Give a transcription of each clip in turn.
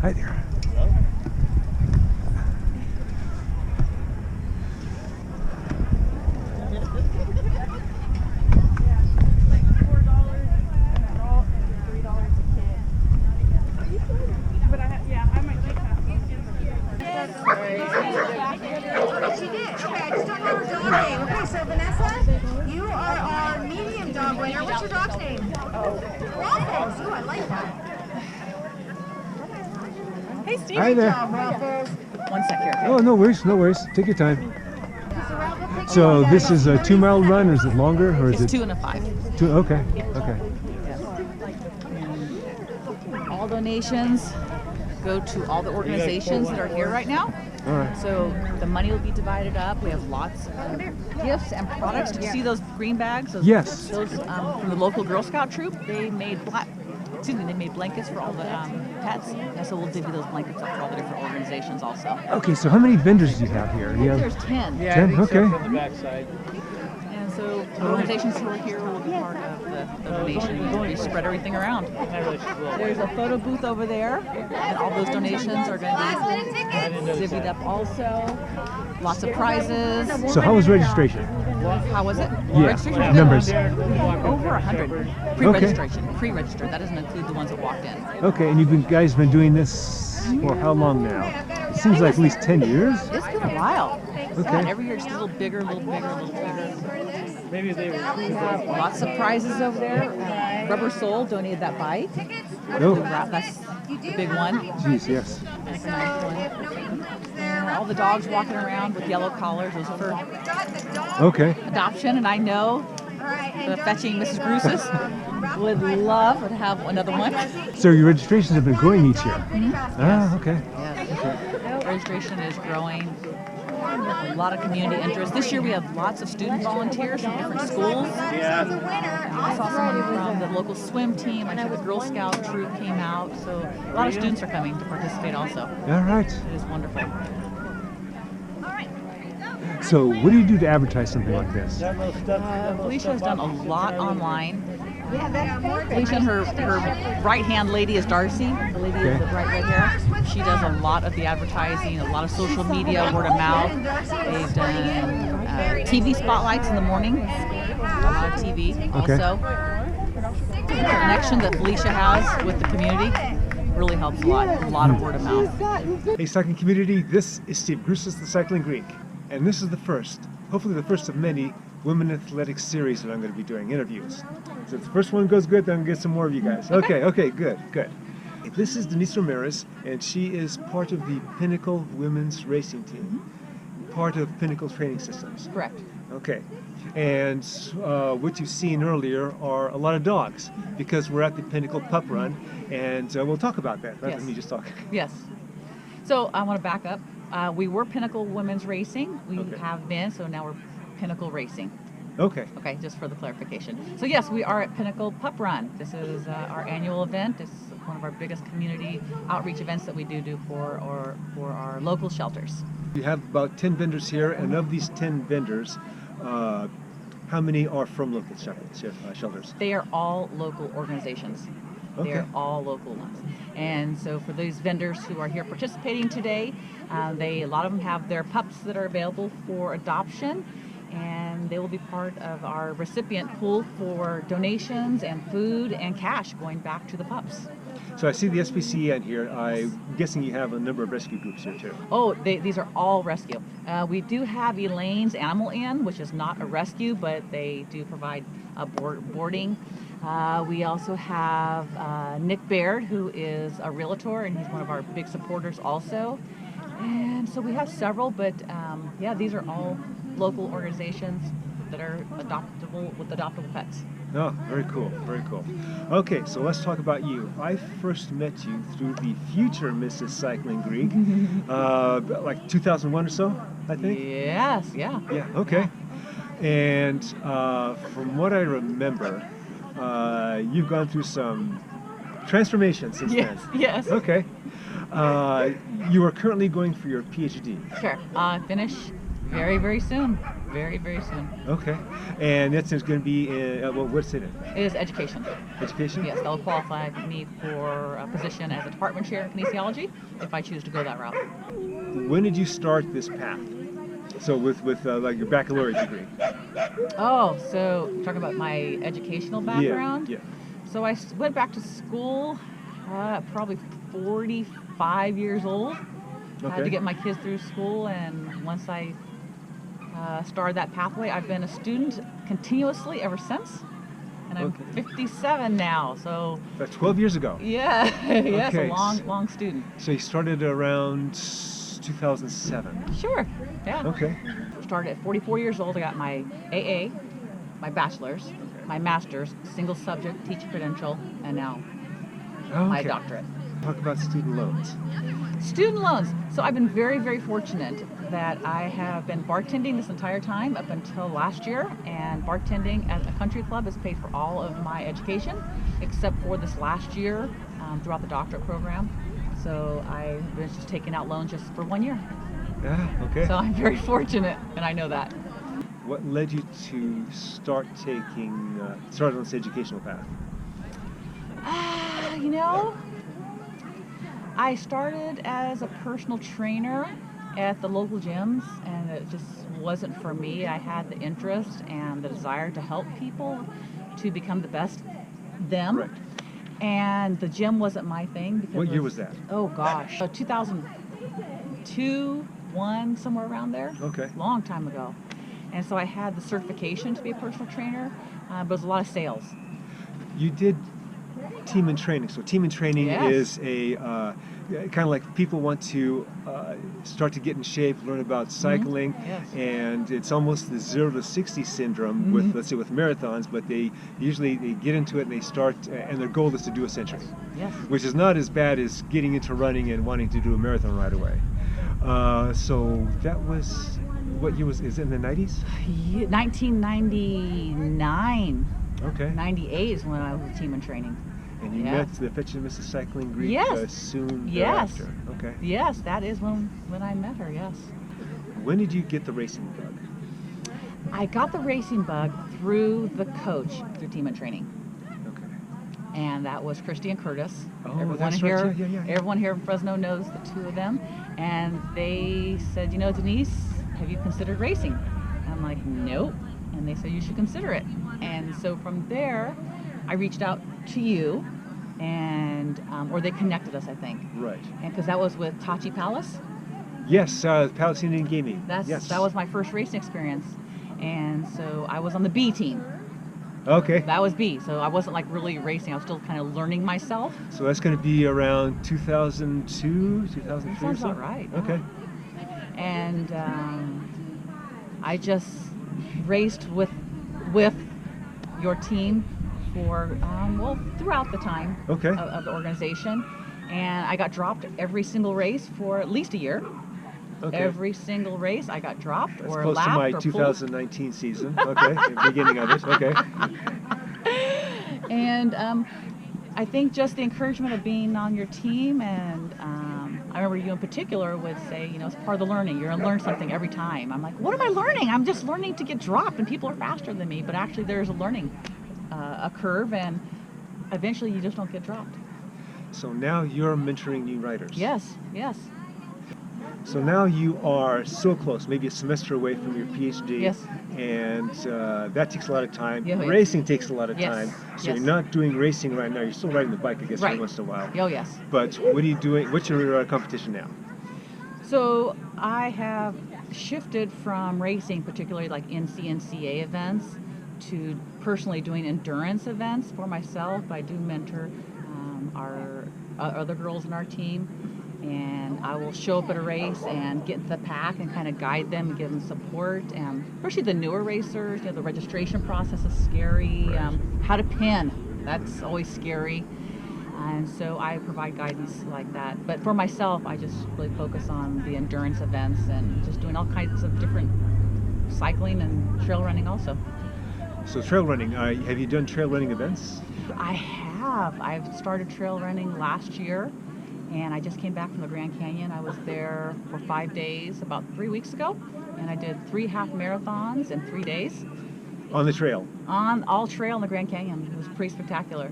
Hi there. She did. Okay, I just don't know her dog name. Okay, so Vanessa, you are our medium dog winner. What's your dog's name? Ramirez. Ooh, I like that. Hey, Steve. Hi there. One sec here. Oh, no worries, no worries. Take your time. So this is a 2 mile run, or is it longer, or is It's it 2 and a 5. two? Okay, okay. All donations go to all the organizations that are here right now. All right. So the money will be divided up. We have lots of gifts and products. Do you see those green bags? Those, Yes. Those from the local Girl Scout troop. They made they made blankets for all the pets. And so we'll divvy those blankets up for all the different organizations also. Okay, so how many vendors do you have here? Do you have There's 10. Yeah, 10? I think Okay. so from the backside. And so the organizations who are here will be part of the donation. We spread everything around. There's a photo booth over there, and all those donations are going to be divvied up also. Lots of prizes. So how was registration? How was it? Yeah, Registration? numbers. Over 100. Pre-registration. Pre-registered. That doesn't include the ones that walked in. Okay, and you've guys been doing this for how long now? It seems like at least 10 years. It's been a while. Okay. Yeah, every year it's just a little bigger, a little bigger, a little bigger. Maybe they were. We have lots of prizes over there. Rubber Soul donated that bike. Oh, That's the big one. geez, yes. That's a nice one. And all the dogs walking around with yellow collars. Those are for Okay. adoption. And I know the fetching Mrs. Grusis would love to have another one. So your registrations have been growing each year? Ah, okay. Yes. Registration is growing. A lot of community interest. This year we have lots of student volunteers from different schools. I saw someone from the local swim team. I know the Girl Scout troop came out. So a lot of students are coming to participate also. All right. It is wonderful. So what do you do to advertise something like this? Felicia has done a lot online. Felicia and her right-hand lady is Darcy, the lady with the bright red hair. She does a lot of the advertising, a lot of social media, word of mouth. They've done TV spotlights in the morning, a lot of TV also. The connection that Felicia has with the community really helps a lot of word of mouth. Hey, cycling community, this is Steve Grusis, the Cycling Greek, and this is the first, hopefully the first of many, women athletics series that I'm going to be doing interviews. So if the first one goes good, then I'm going to get some more of you guys. Okay, good. This is Denise Ramirez, and she is part of the Pinnacle Women's Racing Team, part of Pinnacle Training Systems. Correct. Okay, and what you've seen earlier are a lot of dogs, because we're at the Pinnacle Pup Run, and we'll talk about that, rather than me just talking. Yes. So I want to back up. We were Pinnacle Women's Racing. We have been, so now we're Pinnacle Racing. Okay. Okay, just for the clarification. So yes, we are at Pinnacle Pup Run. This is our annual event. This is one of our biggest community outreach events that we do for our local shelters. You have about 10 vendors here, and of these 10 vendors, how many are from local shelters? They are all local organizations. Okay. They're all local ones. And so for those vendors who are here participating today, a lot of them have their pups that are available for adoption, and they will be part of our recipient pool for donations and food and cash going back to the pups. So I see the SPCA in here. I'm guessing you have a number of rescue groups here too. Oh, these are all rescue. We do have Elaine's Animal Inn, which is not a rescue, but they do provide boarding. We also have Nick Baird, who is a realtor, and he's one of our big supporters also. And so we have several, but yeah, these are all local organizations that are adoptable with adoptable pets. Oh, very cool, very cool. Okay, so let's talk about you. I first met you through the future Mrs. Cycling Greek, like 2001 or so, I think? Yes, yeah. Yeah, okay. And from what I remember, you've gone through some transformation since then. Yes. Okay. You are currently going for your PhD. Sure. Finish very, very soon. very, very soon. Okay. And that's going to be in, well, what's in it? It is education. Education? Yes, they'll qualify me for a position as a department chair in kinesiology if I choose to go that route. When did you start this path? So with like your baccalaureate degree? Oh, so talking about my educational background? Yeah. So I went back to school probably 45 years old. Okay. To get my kids through school, and once I started that pathway, I've been a student continuously ever since. And I'm 57 now, so... That's 12 years ago. Yeah, yes, Okay. a long student. So you started around 2007. Sure, yeah. Okay. Started at 44 years old. I got my AA, my bachelor's, my master's, single subject teacher credential, and now my doctorate. Talk about student loans. Student loans. So I've been very, very fortunate that I have been bartending this entire time up until last year, and bartending at a country club has paid for all of my education, except for this last year throughout the doctorate program. So I've been just taking out loans just for 1 year. Yeah, okay. So I'm very fortunate, and I know that. What led you to start on this educational path? You know, I started as a personal trainer at the local gyms, and it just wasn't for me. I had the interest and the desire to help people to become the best them. Right. And the gym wasn't my thing. Because What year was that? Oh gosh, 2002, 1, somewhere around there. Okay. Long time ago. And so I had the certification to be a personal trainer, but it was a lot of sales. You did team and training. So team and training Yes. is a kind of like people want to start to get in shape, learn about cycling, Yes. and it's almost the 0 to 60 syndrome with, let's say, with marathons. But they get into it and they start, and their goal is to do a century, Yes. which is not as bad as getting into running and wanting to do a marathon right away. So that was, what year was? Is it in the 90s? 1999. Okay. 98 is when I was a team in training. And you Yeah. met the Fetch and Mrs. Cycling Greek Yes. soon Yes. thereafter. Okay. Yes, that is when I met her, yes. When did you get the racing bug? I got the racing bug through the coach through team and training. Okay. And that was Christy and Curtis. Oh, that's right. Yeah. Everyone here in Fresno knows the two of them. And they said, you know, Denise, have you considered racing? And I'm like, nope. And they said, you should consider it. And so from there, I reached out to you, and or they connected us, I think. Right. And because that was with Tachi Palace. Yes, Palestinian Gaming. That Yes. was my first racing experience. And so I was on the B team. Okay. That was B. So I wasn't like really racing. I was still kind of learning myself. So that's going to be around 2002, 2003 That sounds or so? about right. yeah. Okay. And I just raced with your team for throughout the time Okay. of the organization, and I got dropped every single race for at least a year. Okay. Every single race I got dropped That's or close to lapped my or 2019 season. Okay. The beginning of it. Okay. pulled. And I think just the encouragement of being on your team, and I remember you in particular would say, you know, it's part of the learning. You're going to learn something every time. I'm like, what am I learning? I'm just learning to get dropped, and people are faster than me. But actually, there's a learning a curve, and eventually you just don't get dropped. So now you're mentoring new riders. Yes, yes. So now you are so close, maybe a semester away from your PhD. Yes. And that takes a lot of time. Yeah, yeah. Racing takes a lot of Yes, time. So yes. you're not doing racing right now. You're still riding the bike, I guess, every Right. once in a while. Oh, yes. But what are you doing? What's your competition now? So I have shifted from racing, particularly like NCNCA events, to personally doing endurance events for myself. I do mentor our other girls in our team, and I will show up at a race and get into the pack and kind of guide them and give them support. And especially the newer racers, you know, the registration process is scary. How to pin, that's always scary. And so I provide guidance like that. But for myself, I just really focus on the endurance events and just doing all kinds of different cycling and trail running also. So trail running, have you done trail running events? I have. I've started trail running last year, and I just came back from the Grand Canyon. I was there for 5 days about 3 weeks ago, and I did 3 half marathons in 3 days On the trail. on all trail in the Grand Canyon. It was pretty spectacular.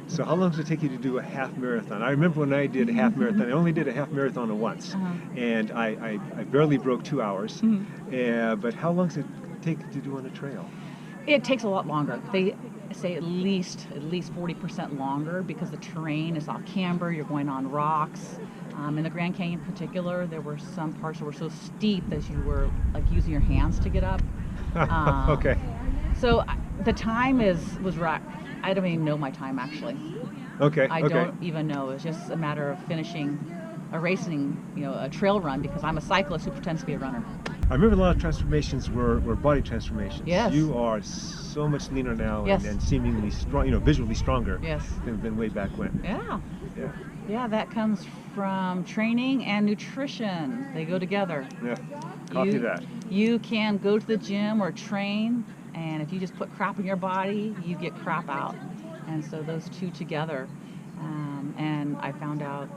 So how long does it take you to do a half marathon? I remember when I did a half marathon, I only did a half marathon once, and I barely broke 2 hours. But how long does it take to do on a trail? It takes a lot longer. They say at least 40% longer because the terrain is all camber. You're going on rocks. In the Grand Canyon in particular, there were some parts that were so steep that you were like using your hands to get up. Okay. So the time was right. I don't even know my time actually. Okay. I don't even know. It's just a matter of finishing a racing, a trail run because I'm a cyclist who pretends to be a runner. I remember a lot of transformations were body transformations. Yes. You are so much leaner now Yes. and seemingly strong, visually stronger Yes. than way back when. Yeah. Yeah. Yeah, that comes from training and nutrition. They go together. Yeah. Copy that. You can go to the gym or train, and if you just put crap in your body, you get crap out. And so those two together. And I found out,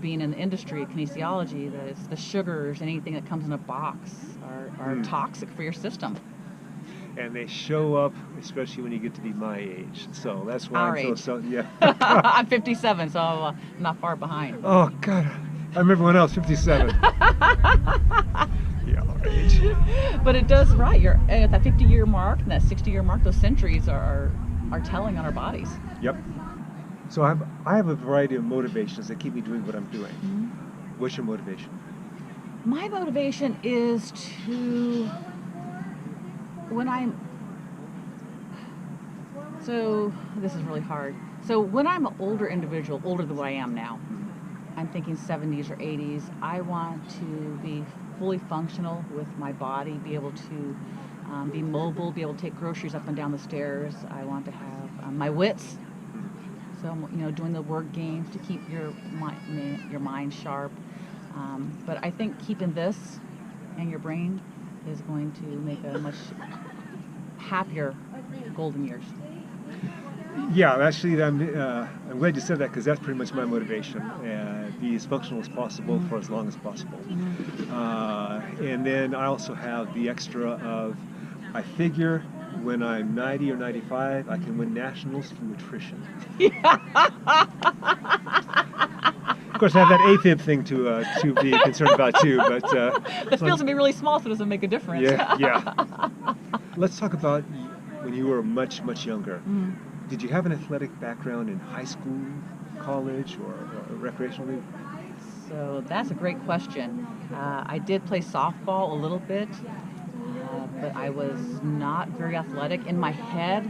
being in the industry, kinesiology, that it's the sugars, anything that comes in a box are toxic for your system. And they show up, especially when you get to be my age. So that's why Our I'm age. so yeah. I'm 57, so I'm not far behind. Oh God, I remember when I was 57. Yeah, our age. But it does, right. You're at that 50-year mark and that 60-year mark. Those centuries are telling on our bodies. Yep. So I have a variety of motivations that keep me doing what I'm doing. What's your motivation? My motivation is so this is really hard. So when I'm an older individual, older than what I am now, I'm thinking 70s or 80s, I want to be fully functional with my body, be able to be mobile, be able to take groceries up and down the stairs. I want to have my wits. So, doing the word games to keep your mind sharp. But I think keeping this and your brain is going to make a much happier golden years. Yeah, actually, I'm glad you said that because that's pretty much my motivation. Be as functional as possible for as long as possible. And then I also have the extra of, I figure when I'm 90 or 95, I can win nationals for nutrition. Of course, I have that AFib thing to be concerned about too, but The field's gonna be really small, so it doesn't make a difference. yeah. Let's talk about when you were much younger. Did you have an athletic background in high school, college, or recreationally? So that's a great question. I did play softball a little bit, but I was not very athletic. In my head,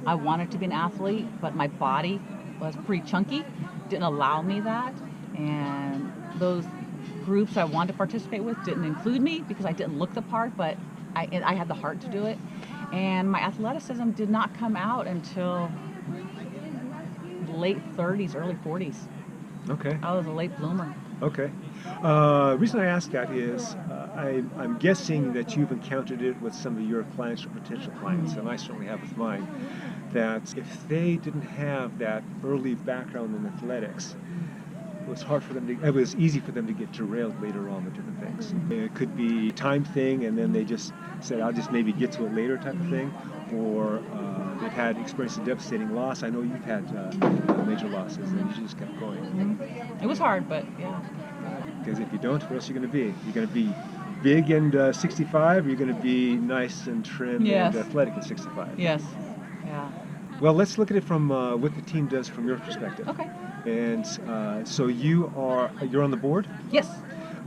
I wanted to be an athlete, but my body was pretty chunky, didn't allow me that. And those groups I wanted to participate with didn't include me because I didn't look the part, but I had the heart to do it. And my athleticism did not come out until late 30s, early 40s. Okay. I was a late bloomer. Okay. The reason I ask that is I'm guessing that you've encountered it with some of your clients or potential clients, and I certainly have with mine, that if they didn't have that early background in athletics, it was easy for them to get derailed later on with different things. It could be a time thing, and then they just said, I'll just maybe get to it later type of thing, or they've had experienced a devastating loss. I know you've had major losses, and you just kept going. It was hard, but yeah. Because if you don't, what else are you going to be? You're going to be big and 65, or you're going to be nice and trim Yes. and athletic at 65? Yes. Yeah. Well, let's look at it from what the team does from your perspective. Okay. And so you're on the board? Yes.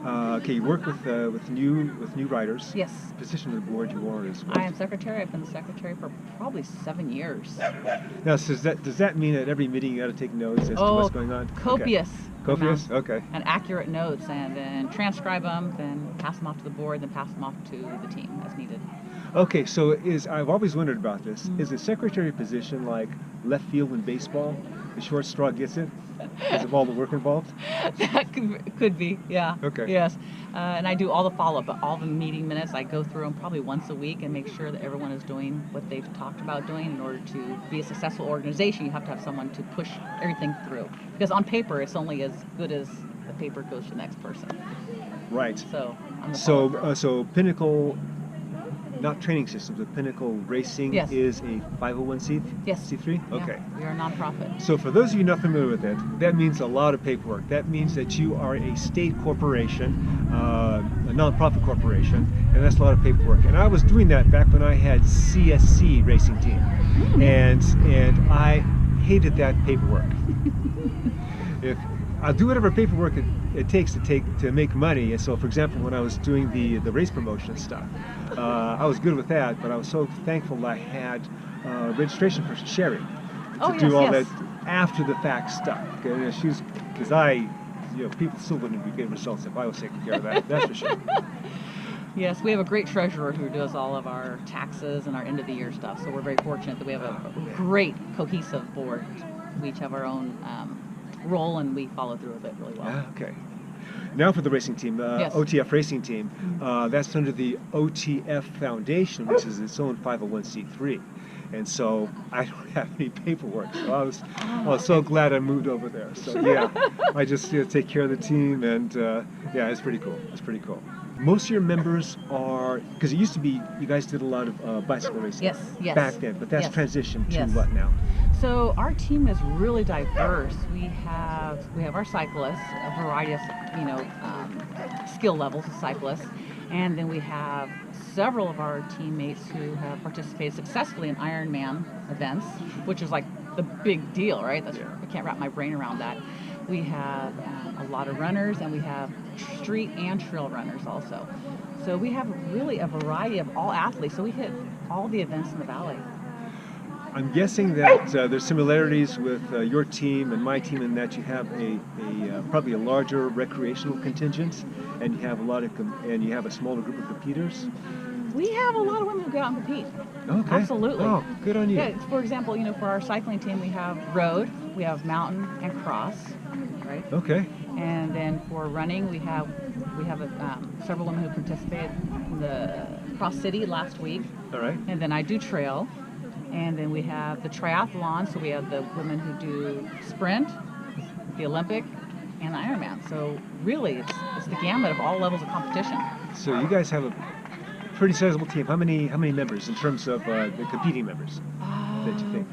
Okay, you work with new writers. Yes. Position of the board you are is what? I am secretary. I've been the secretary for probably 7 years. Now, so does that mean at every meeting you got to take notes as to what's going on? Copious. Copious? amounts Okay. And accurate notes, and then transcribe them, then pass them off to the board, then pass them off to the team as needed. Okay, so I've always wondered about this. Is the secretary position like left field in baseball? The short straw gets it because of all the work involved? That could be, yeah. Okay. Yes. And I do all the follow-up, all the meeting minutes. I go through them probably once a week and make sure that everyone is doing what they've talked about doing. In order to be a successful organization, you have to have someone to push everything through. Because on paper, it's only as good as the paper goes to the next person. Right. So on the So, follow-through. so Pinnacle, not training systems, but Pinnacle Racing Yes. is a 501c3? Yes. C3? Yeah, Okay. we are a nonprofit. So for those of you not familiar with it, that means a lot of paperwork. That means that you are a state corporation, a nonprofit corporation, and that's a lot of paperwork. And I was doing that back when I had CSC racing team, and I hated that paperwork. If I'll do whatever paperwork it takes to make money. And so, for example, when I was doing the race promotion stuff, I was good with that. But I was so thankful I had registration person Sherry to do all that after the fact stuff. Because people still wouldn't be getting results if I was taking care of that. That's for sure. Yes, we have a great treasurer who does all of our taxes and our end of the year stuff. So we're very fortunate that we have a great cohesive board. We each have our own role, and we follow through with it really well. Ah, okay. Now for the racing team, Yes. OTF racing team. That's under the OTF Foundation, which is its own 501c3. And so I don't have any paperwork. So I was so glad I moved over there. So yeah, I just take care of the team, and yeah, it's pretty cool. It's pretty cool. Most of your members are, because it used to be you guys did a lot of bicycle racing. Yes, yes. Back then, but that's Yes. transitioned to Yes. what now? So our team is really diverse. We have our cyclists, a variety of skill levels of cyclists, and then we have several of our teammates who have participated successfully in Ironman events, which is like the big deal, right? I can't wrap my brain around that. We have a lot of runners, and we have street and trail runners also. So we have really a variety of all athletes. So we hit all the events in the valley. I'm guessing that there's similarities with your team and my team in that you have probably a larger recreational contingent, and you have a smaller group of competitors. We have a lot of women who go out and compete. Okay. Absolutely. Oh, good on you. Yeah, for example, for our cycling team, we have road, we have mountain and cross, right? Okay. And then for running, we have several women who participated in the Cross City last week. All right. And then I do trail. And then we have the triathlon, so we have the women who do sprint, the Olympic, and the Ironman. So really, it's the gamut of all levels of competition. So you guys have a pretty sizable team. How many members in terms of the competing members that you think?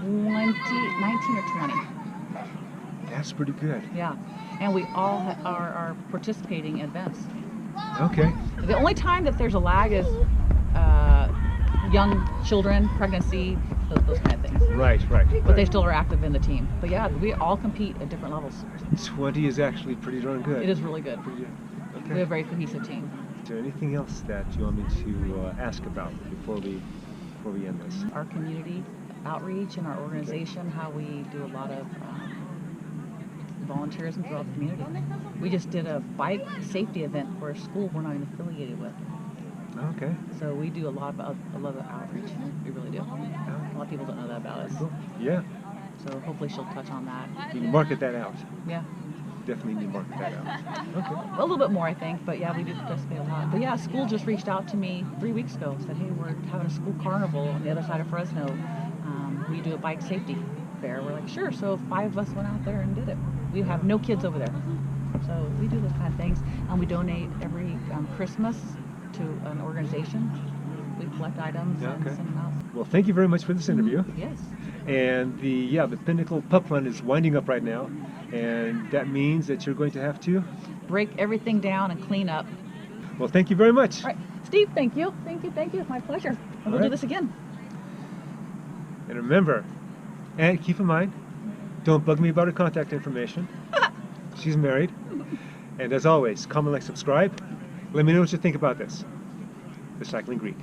19 or 20. That's pretty good. Yeah, and we all are participating in events. Okay. The only time that there's a lag is young children, pregnancy, those kind of things. Right. But they still are active in the team. But yeah, we all compete at different levels. 20 is actually pretty darn good. It is really good. Pretty good. We Okay. have a very cohesive team. Is there anything else that you want me to ask about before we end this? Our community outreach and our organization, how we do a lot of volunteerism throughout the community. We just did a bike safety event for a school we're not even affiliated with. Okay. So we do a lot of outreach. We really do. A lot of people don't know that about us. Cool. Yeah. So hopefully she'll touch on that. You can market that out. Yeah. Definitely need to market that out. Okay. A little bit more, I think, but yeah, we do participate a lot. But yeah, school just reached out to me 3 weeks ago, said, hey, we're having a school carnival on the other side of Fresno. We do a bike safety fair. We're like, sure. So 5 of us went out there and did it. We have no kids over there. So we do those kind of things. And we donate every Christmas to an organization. We collect items and send them out. Well, thank you very much for this interview. Yes. And the Pinnacle Pup Run is winding up right now, and that means that you're going to have to Break everything down and clean up. Well, thank you very much. All right. Steve, thank you. Thank you. My pleasure. And we'll do this again. And remember, and keep in mind, don't bug me about her contact information. She's married. And as always, comment, like, subscribe. Let me know what you think about this. The Cycling Greek.